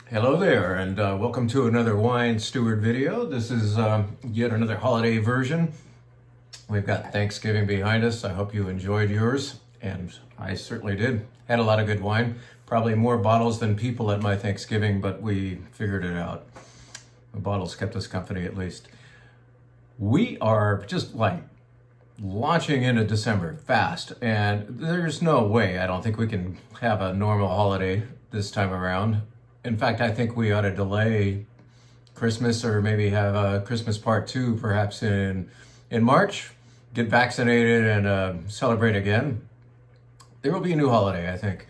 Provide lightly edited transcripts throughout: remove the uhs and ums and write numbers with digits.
Hello there, and welcome to another Wine Steward video. This is yet another holiday version. We've got Thanksgiving behind us. I hope you enjoyed yours, and I certainly did. Had a lot of good wine. Probably more bottles than people at my Thanksgiving, but we figured it out. The bottles kept us company at least. We are just like launching into December fast, and there's no way I don't think we can have a normal holiday this time around. In fact, I think we ought to delay Christmas or maybe have a Christmas part 2 perhaps in March, get vaccinated and celebrate again. There will be a new holiday, I think,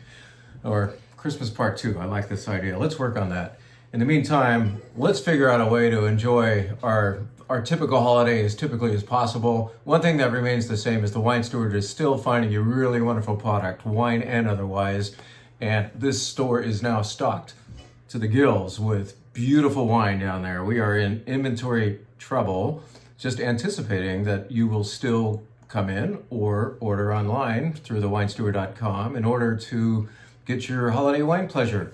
or Christmas part 2. I like this idea. Let's work on that. In the meantime, let's figure out a way to enjoy our typical holiday as typically as possible. One thing that remains the same is the Wine Steward is still finding a really wonderful product, wine and otherwise, and this store is now stocked to the gills with beautiful wine down there. We are in inventory trouble, just anticipating that you will still come in or order online through thewinesteward.com in order to get your holiday wine pleasure.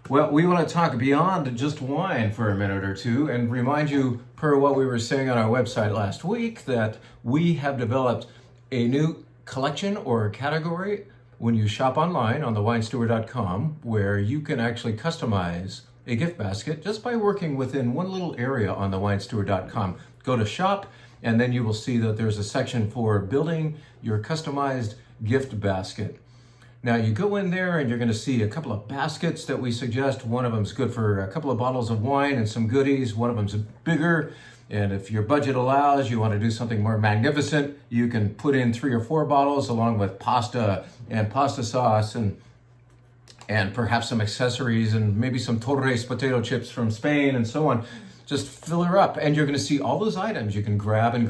Well, we want to talk beyond just wine for a minute or two and remind you, per what we were saying on our website last week, that we have developed a new collection or category when you shop online on thewinesteward.com, where you can actually customize a gift basket just by working within one little area on thewinesteward.com. Go to shop, and then you will see that there's a section for building your customized gift basket. Now you go in there and you're going to see a couple of baskets that we suggest. One of them is good for a couple of bottles of wine and some goodies. One of them's bigger. And if your budget allows, you want to do something more magnificent, you can put in 3 or 4 bottles along with pasta and pasta sauce and perhaps some accessories and maybe some Torres potato chips from Spain and so on. Just fill her up and you're going to see all those items you can grab and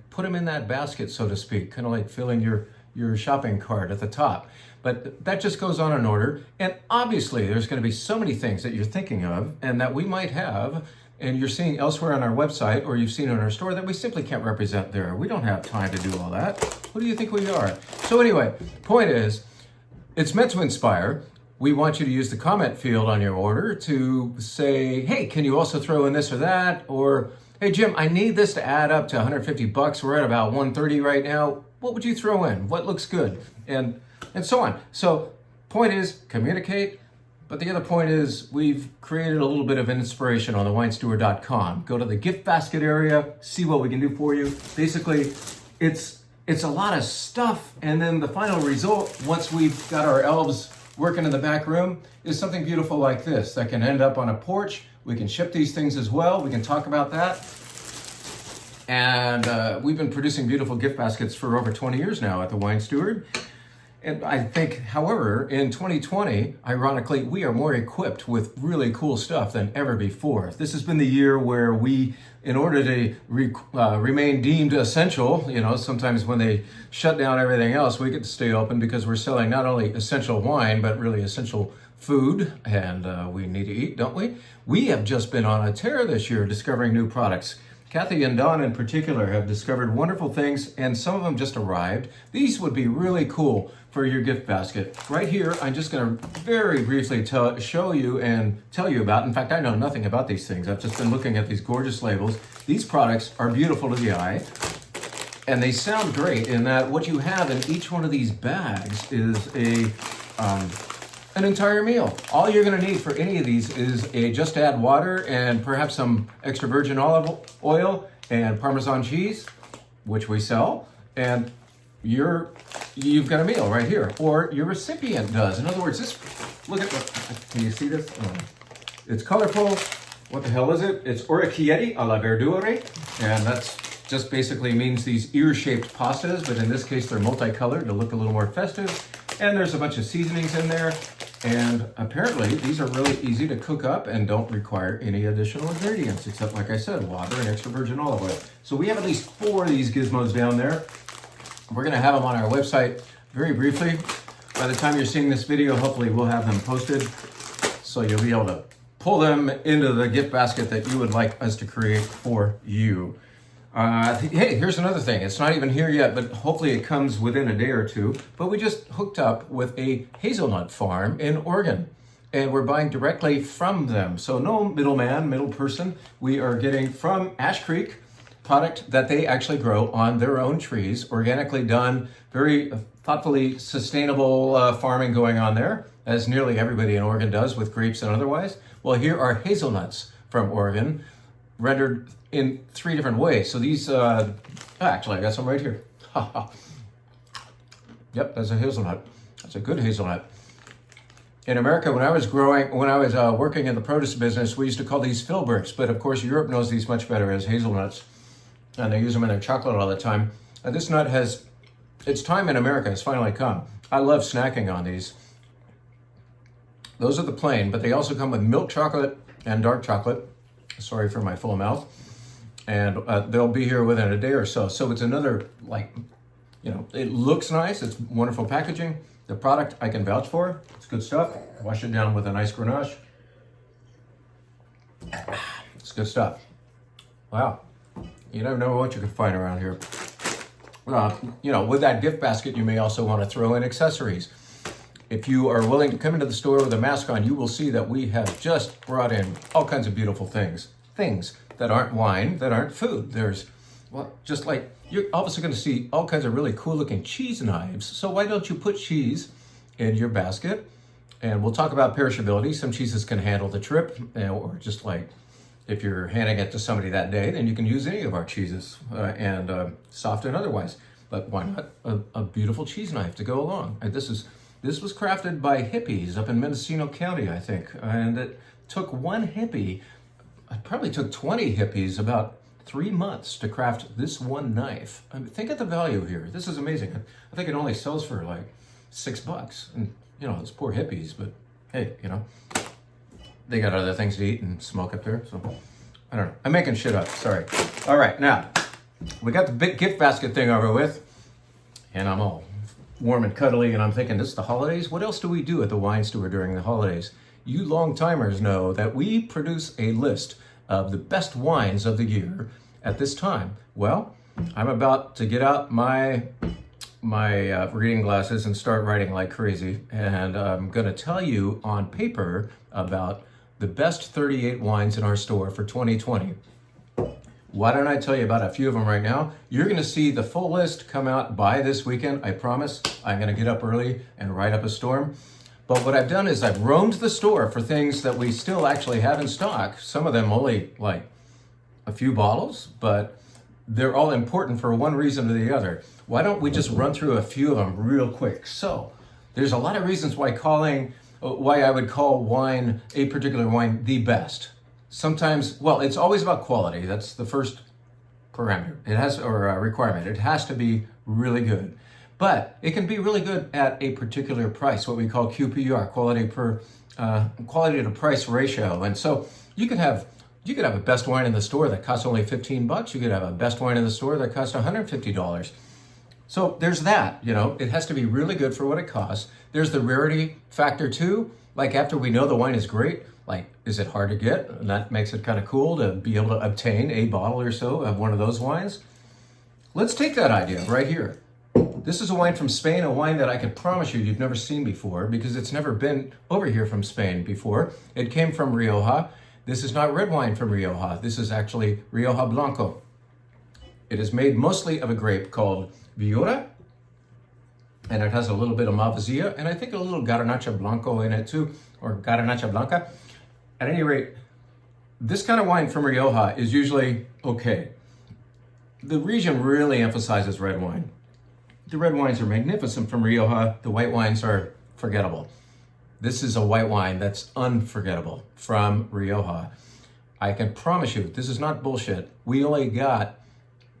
put them in that basket, so to speak, kind of like filling your shopping cart at the top. But that just goes on in order. And obviously there's going to be so many things that you're thinking of and that we might have and you're seeing elsewhere on our website or you've seen in our store that we simply can't represent there. We don't have time to do all that. Who do you think we are? So anyway, point is, it's meant to inspire. We want you to use the comment field on your order to say, hey, can you also throw in this or that? Or, hey, Jim, I need this to add up to $150. We're at about $130 right now. What would you throw in? What looks good? And so on. So point is, communicate. But the other point is, we've created a little bit of inspiration on thewinesteward.com. Go to the gift basket area, see what we can do for you. Basically, it's a lot of stuff, and then the final result, once we've got our elves working in the back room, is something beautiful like this that can end up on a porch. We can ship these things as well. We can talk about that. And we've been producing beautiful gift baskets for over 20 years now at the Wine Steward. And I think, however, in 2020, ironically, we are more equipped with really cool stuff than ever before. This has been the year where we, in order to remain deemed essential, sometimes when they shut down everything else, we get to stay open because we're selling not only essential wine, but really essential food, and we need to eat, don't we? We have just been on a tear this year discovering new products. Kathy and Don in particular have discovered wonderful things, and some of them just arrived. These would be really cool for your gift basket. Right here, I'm just going to very briefly show you and tell you about. In fact, I know nothing about these things. I've just been looking at these gorgeous labels. These products are beautiful to the eye, and they sound great in that what you have in each one of these bags is an entire meal. All you're going to need for any of these is just add water and perhaps some extra virgin olive oil and Parmesan cheese, which we sell, and you've got a meal right here, or your recipient does. In other words, look at can you see this? It's colorful. What the hell is it? It's orecchiette alla verdure, and that's just basically means these ear-shaped pastas, but in this case they're multicolored to look a little more festive. And there's a bunch of seasonings in there. And apparently these are really easy to cook up and don't require any additional ingredients, except, like I said, water and extra virgin olive oil. So we have at least 4 of these gizmos down there. We're going to have them on our website very briefly. By the time you're seeing this video, hopefully we'll have them posted. So you'll be able to pull them into the gift basket that you would like us to create for you. Hey, here's another thing. It's not even here yet, but hopefully it comes within a day or two. But we just hooked up with a hazelnut farm in Oregon. and we're buying directly from them. So no middleman, middle person. We are getting from Ash Creek product that they actually grow on their own trees, organically done, very thoughtfully sustainable farming going on there, as nearly everybody in Oregon does with grapes and otherwise. Well, here are hazelnuts from Oregon, rendered in 3 different ways. So these, actually I got some right here. Yep, that's a hazelnut. That's a good hazelnut. In America, when I was working in the produce business, we used to call these filberts, but of course Europe knows these much better as hazelnuts, and they use them in their chocolate all the time. And this nut has, its time in America has finally come. I love snacking on these. Those are the plain, but they also come with milk chocolate and dark chocolate. Sorry for my full mouth. And they'll be here within a day or so. So it's another, like, you know, it looks nice. It's wonderful packaging. The product I can vouch for. It's good stuff. Wash it down with a nice Grenache. It's good stuff. Wow. You never know what you can find around here. You know, with that gift basket, you may also want to throw in accessories. If you are willing to come into the store with a mask on, you will see that we have just brought in all kinds of beautiful things. Things that aren't wine, that aren't food. There's, well, just like, you're obviously going to see all kinds of really cool looking cheese knives. So why don't you put cheese in your basket? And we'll talk about perishability. Some cheeses can handle the trip, or just like, if you're handing it to somebody that day, then you can use any of our cheeses, and soft and otherwise. But why not a beautiful cheese knife to go along? And this was crafted by hippies up in Mendocino County, I think. And it took one hippie, it probably took 20 hippies about 3 months to craft this one knife. I mean, think of the value here. This is amazing. I think it only sells for like $6. And, you know, those poor hippies, but hey, you know, they got other things to eat and smoke up there. So, I don't know. I'm making shit up. Sorry. All right, now, we got the big gift basket thing over with, and I'm all warm and cuddly, and I'm thinking, this is the holidays? What else do we do at the Wine Steward during the holidays? You long-timers know that we produce a list of the best wines of the year at this time. Well, I'm about to get out my reading glasses and start writing like crazy, and I'm going to tell you on paper about the best 38 wines in our store for 2020. Why don't I tell you about a few of them right now? You're going to see the full list come out by this weekend. I promise. I'm going to get up early and write up a storm. But what I've done is I've roamed the store for things that we still actually have in stock. Some of them only like a few bottles, but they're all important for one reason or the other. Why don't we just run through a few of them real quick? So there's a lot of reasons why I would call wine, a particular wine, the best. Sometimes, well, it's always about quality. That's the first parameter. It has, or a requirement. It has to be really good. But it can be really good at a particular price, what we call QPR, quality to price ratio. And so you could have a best wine in the store that costs only $15. You could have a best wine in the store that costs $150. So there's that, you know, it has to be really good for what it costs. There's the rarity factor too. Like, after we know the wine is great, like, is it hard to get? And that makes it kind of cool to be able to obtain a bottle or so of one of those wines. Let's take that idea right here. This is a wine from Spain, a wine that I can promise you've never seen before, because it's never been over here from Spain before. It came from Rioja. This is not red wine from Rioja. This is actually Rioja Blanco. It is made mostly of a grape called Viura, and it has a little bit of Malvasia, and I think a little Garnacha Blanco in it too, or Garnacha Blanca. At any rate, this kind of wine from Rioja is usually okay. The region really emphasizes red wine. The red wines are magnificent from Rioja. The white wines are forgettable. This is a white wine that's unforgettable from Rioja. I can promise you, this is not bullshit. We only got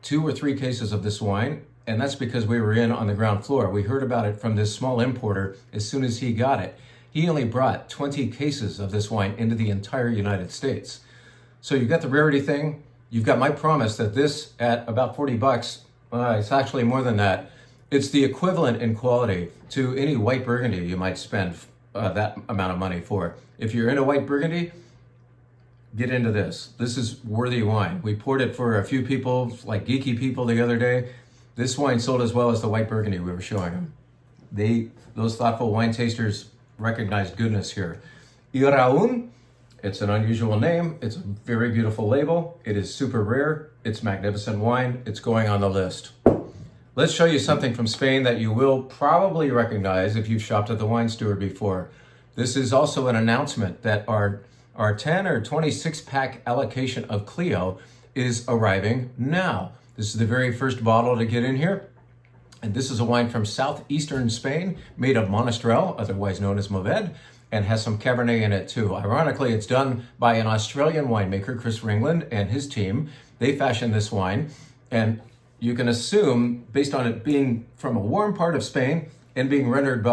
2 or 3 cases of this wine, and that's because we were in on the ground floor. We heard about it from this small importer as soon as he got it. He only brought 20 cases of this wine into the entire United States. So you've got the rarity thing. You've got my promise that this, at about $40, it's actually more than that. It's the equivalent in quality to any white Burgundy you might spend that amount of money for. If you're into white Burgundy, get into this. This is worthy wine. We poured it for a few people, like geeky people, the other day. This wine sold as well as the white Burgundy we were showing them. Those thoughtful wine tasters recognized goodness here. Iraun. It's an unusual name. It's a very beautiful label. It is super rare. It's magnificent wine. It's going on the list. Let's show you something from Spain that you will probably recognize if you've shopped at the Wine Steward before. This is also an announcement that our 10 or 26 pack allocation of Clio is arriving now. This is the very first bottle to get in here. And this is a wine from southeastern Spain made of Monastrell, otherwise known as Mourvèdre, and has some Cabernet in it too. Ironically, it's done by an Australian winemaker, Chris Ringland, and his team. They fashioned this wine, and you can assume, based on it being from a warm part of Spain and being rendered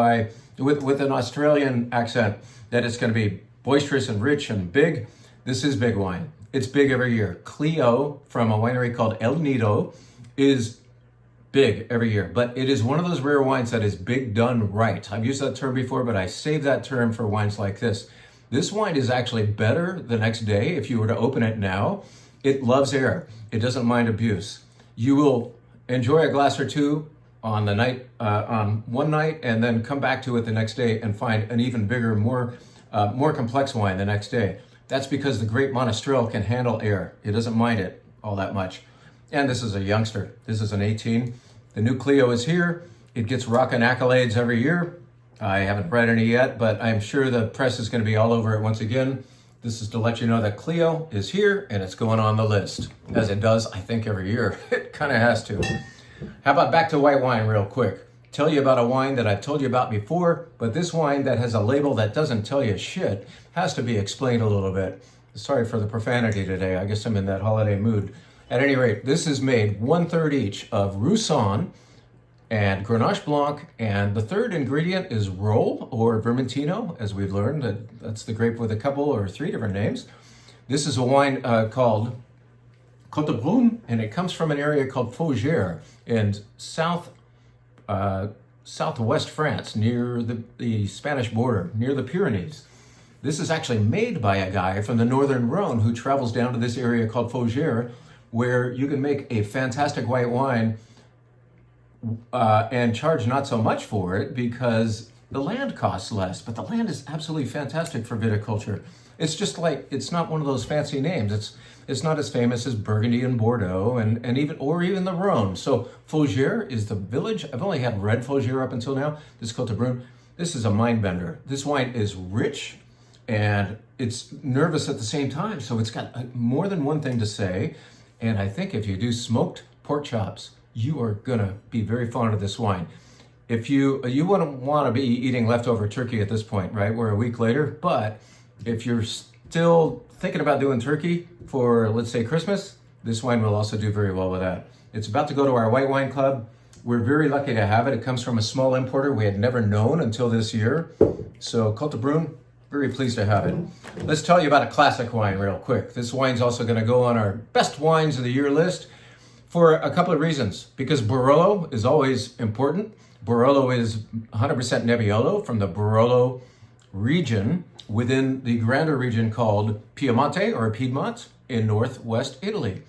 with an Australian accent, that it's going to be boisterous and rich and big. This is big wine. It's big every year. Clio from a winery called El Nido is big every year, but it is one of those rare wines that is big done right. I've used that term before, but I save that term for wines like this. This wine is actually better the next day if you were to open it now. It loves air. It doesn't mind abuse. You will enjoy a glass or two on the night, on one night, and then come back to it the next day and find an even bigger, more complex wine the next day. That's because the great Monastrell can handle air. It doesn't mind it all that much. And this is a youngster. This is an 18. The new Clio is here. It gets rockin' accolades every year. I haven't read any yet, but I'm sure the press is going to be all over it once again. This is to let you know that Clio is here and it's going on the list, as it does, I think, every year. It kind of has to. How about back to white wine real quick? Tell you about a wine that I've told you about before, but this wine that has a label that doesn't tell you shit has to be explained a little bit. Sorry for the profanity today. I guess I'm in that holiday mood. At any rate, this is made 1/3 each of Roussanne and Grenache Blanc, and the third ingredient is Rolle or Vermentino, as we've learned. That's the grape with a couple or three different names. This is a wine called Côte de Brune, and it comes from an area called Fougères in southwest France, near the Spanish border, near the Pyrenees. This is actually made by a guy from the northern Rhone who travels down to this area called Fougères, where you can make a fantastic white wine and charge not so much for it because the land costs less, but the land is absolutely fantastic for viticulture. It's just like, it's not one of those fancy names. It's not as famous as Burgundy and Bordeaux and even the Rhone. So Fougères is the village. I've only had red Fougères up until now. This Côte de Brune. This is a mind bender. This wine is rich and it's nervous at the same time. So it's got more than one thing to say. And I think if you do smoked pork chops, you are gonna be very fond of this wine. If you wouldn't want to be eating leftover turkey at this point, right? We're a week later, but if you're still thinking about doing turkey for, let's say, Christmas, this wine will also do very well with that. It's about to go to our white wine club. We're very lucky to have it. It comes from a small importer we had never known until this year. So Côte de Brune, very pleased to have it. Let's tell you about a classic wine real quick. This wine's also going to go on our best wines of the year list for a couple of reasons. Because Barolo is always important. Barolo is 100% Nebbiolo from the Barolo region within the grander region called Piemonte or Piedmont in northwest Italy.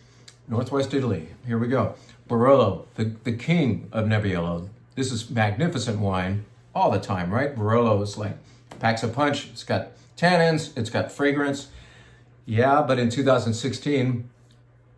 Northwest Italy. Here we go. Barolo, the king of Nebbiolo. This is magnificent wine all the time, right? Barolo is like packs a punch. It's got tannins. It's got fragrance. Yeah, but in 2016,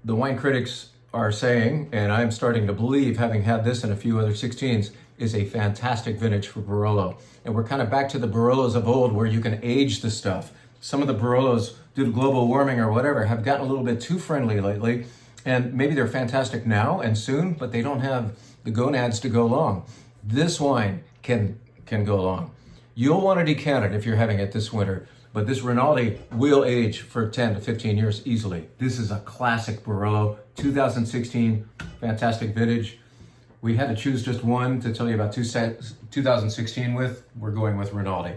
the wine critics are saying, and I'm starting to believe, having had this and a few other 16s, is a fantastic vintage for Barolo. And we're kind of back to the Barolos of old where you can age the stuff. Some of the Barolos, due to global warming or whatever, have gotten a little bit too friendly lately. And maybe they're fantastic now and soon, but they don't have the gonads to go long. This wine can go long. You'll want to decant it if you're having it this winter, but this Rinaldi will age for 10 to 15 years easily. This is a classic Barolo, 2016, fantastic vintage. We had to choose just one to tell you about 2016 with. We're going with Rinaldi,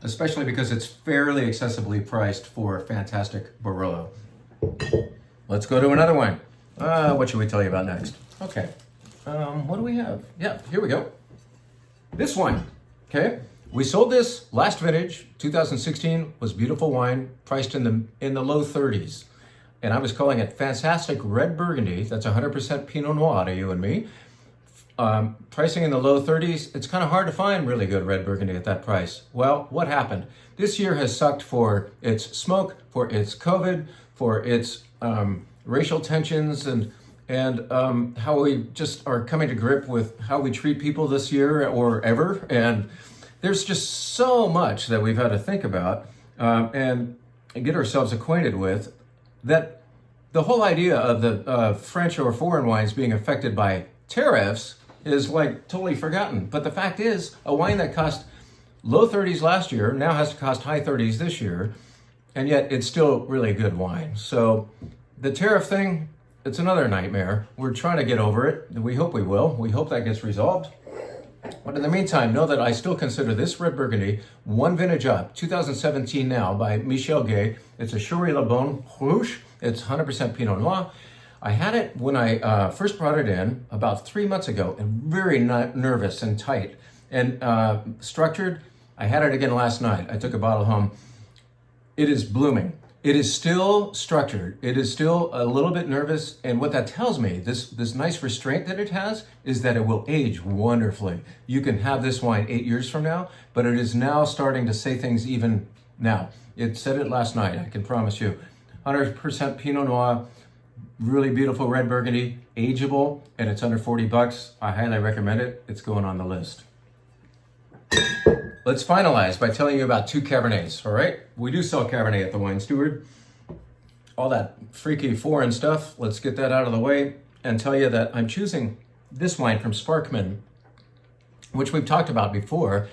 especially because it's fairly accessibly priced for fantastic Barolo. Let's go to another one. What should we tell you about next? Okay. What do we have? Yeah, here we go. This wine, okay? We sold this last vintage, 2016, was beautiful wine, priced in the low 30s. And I was calling it fantastic red Burgundy. That's 100% Pinot Noir to you and me. Pricing in the low 30s, it's kind of hard to find really good red Burgundy at that price. Well, what happened? This year has sucked for its smoke, for its COVID, for its racial tensions, and how we just are coming to grip with how we treat people this year or ever. And there's just so much that we've had to think about and get ourselves acquainted with, that the whole idea of the French or foreign wines being affected by tariffs is like totally forgotten. But the fact is, a wine that cost low 30s last year now has to cost high 30s this year, and yet it's still really good wine. So the tariff thing, it's another nightmare. We're trying to get over it. We hope we will. We hope that gets resolved. But in the meantime, know that I still consider this red Burgundy one vintage up, 2017 now, by Michel Gay. It's a Choury Le Bon Rouge. It's 100% Pinot Noir. I had it when I first brought it in about 3 months ago, and very nervous and tight and structured. I had it again last night. I took a bottle home. It is blooming. It is still structured. It is still a little bit nervous. And what that tells me, this nice restraint that it has, is that it will age wonderfully. You can have this wine 8 years from now, but it is now starting to say things even now. It said it last night, I can promise you. 100% Pinot Noir, really beautiful red Burgundy, ageable, and it's under 40 bucks. I highly recommend it. It's going on the list. Let's finalize by telling you about two Cabernets, all right? We do sell Cabernet at the Wine Steward. All that freaky foreign stuff, let's get that out of the way and tell you that I'm choosing this wine from Sparkman, which we've talked about before,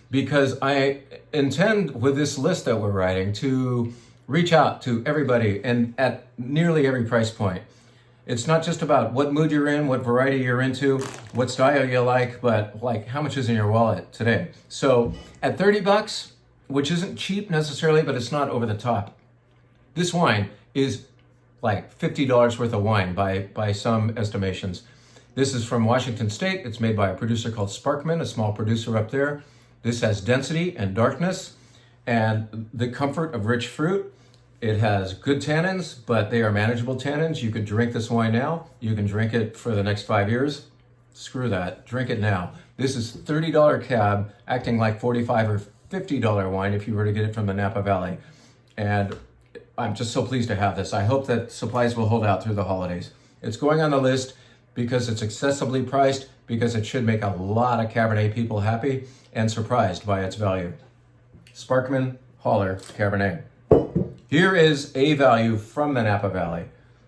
because I intend with this list that we're writing to reach out to everybody and at nearly every price point. It's not just about what mood you're in, what variety you're into, what style you like, but like how much is in your wallet today. So at 30 bucks, which isn't cheap necessarily, but it's not over the top. This wine is like $50 worth of wine by some estimations. This is from Washington State. It's made by a producer called Sparkman, a small producer up there. This has density and darkness and the comfort of rich fruit. It has good tannins, but they are manageable tannins. You could drink this wine now. You can drink it for the next 5 years. Screw that. Drink it now. This is $30 cab, acting like $45 or $50 wine if you were to get it from the Napa Valley. And I'm just so pleased to have this. I hope that supplies will hold out through the holidays. It's going on the list because it's accessibly priced, because it should make a lot of Cabernet people happy and surprised by its value. Sparkman Holler Cabernet. Here is a value from the Napa Valley.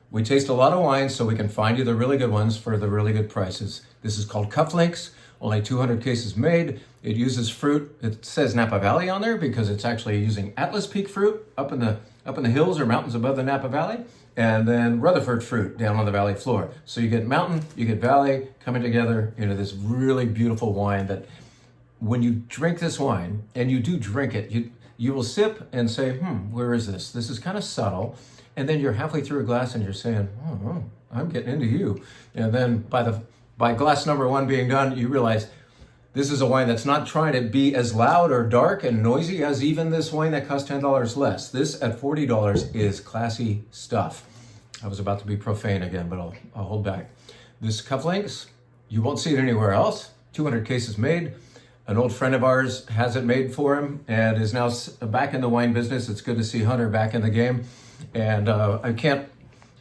We taste a lot of wines, so we can find you the really good ones for the really good prices. This is called Cufflinks, only 200 cases made. It uses fruit. It says Napa Valley on there because it's actually using Atlas Peak fruit up in the hills or mountains above the Napa Valley, and then Rutherford fruit down on the valley floor. So you get mountain, you get valley coming together into this really beautiful wine that when you drink this wine, and you do drink it, you will sip and say, where is this? This is kind of subtle. And then you're halfway through a glass and you're saying, oh, I'm getting into you. And then by glass number one being done, you realize this is a wine that's not trying to be as loud or dark and noisy as even this wine that costs $10 less. This at $40 is classy stuff. I was about to be profane again, but I'll hold back. This Cufflinks, you won't see it anywhere else. 200 cases made. An old friend of ours has it made for him and is now back in the wine business. It's good to see Hunter back in the game. And I can't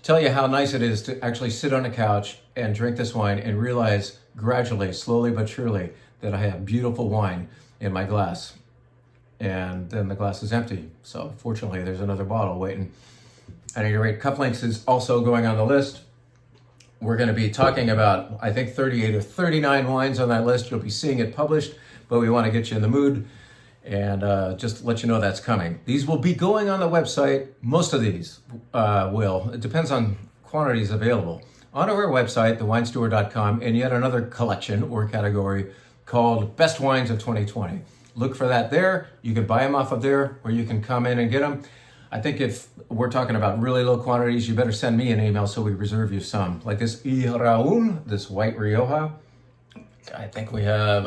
tell you how nice it is to actually sit on a couch and drink this wine and realize gradually, slowly but surely, that I have beautiful wine in my glass. And then the glass is empty. So fortunately, there's another bottle waiting. At any rate, Cufflinks is also going on the list. We're going to be talking about, I think, 38 or 39 wines on that list. You'll be seeing it published, but we want to get you in the mood and just let you know that's coming. These will be going on the website. Most of these will. It depends on quantities available. On our website, thewinesteward.com, and yet another collection or category called Best Wines of 2020. Look for that there. You can buy them off of there, or you can come in and get them. I think if we're talking about really low quantities, you better send me an email so we reserve you some. Like this Iraun, this white Rioja. I think we have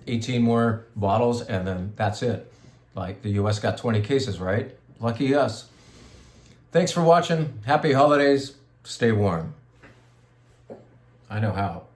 18 more bottles, and then that's it. Like the US got 20 cases, right? Lucky us. Thanks for watching. Happy holidays. Stay warm. I know how.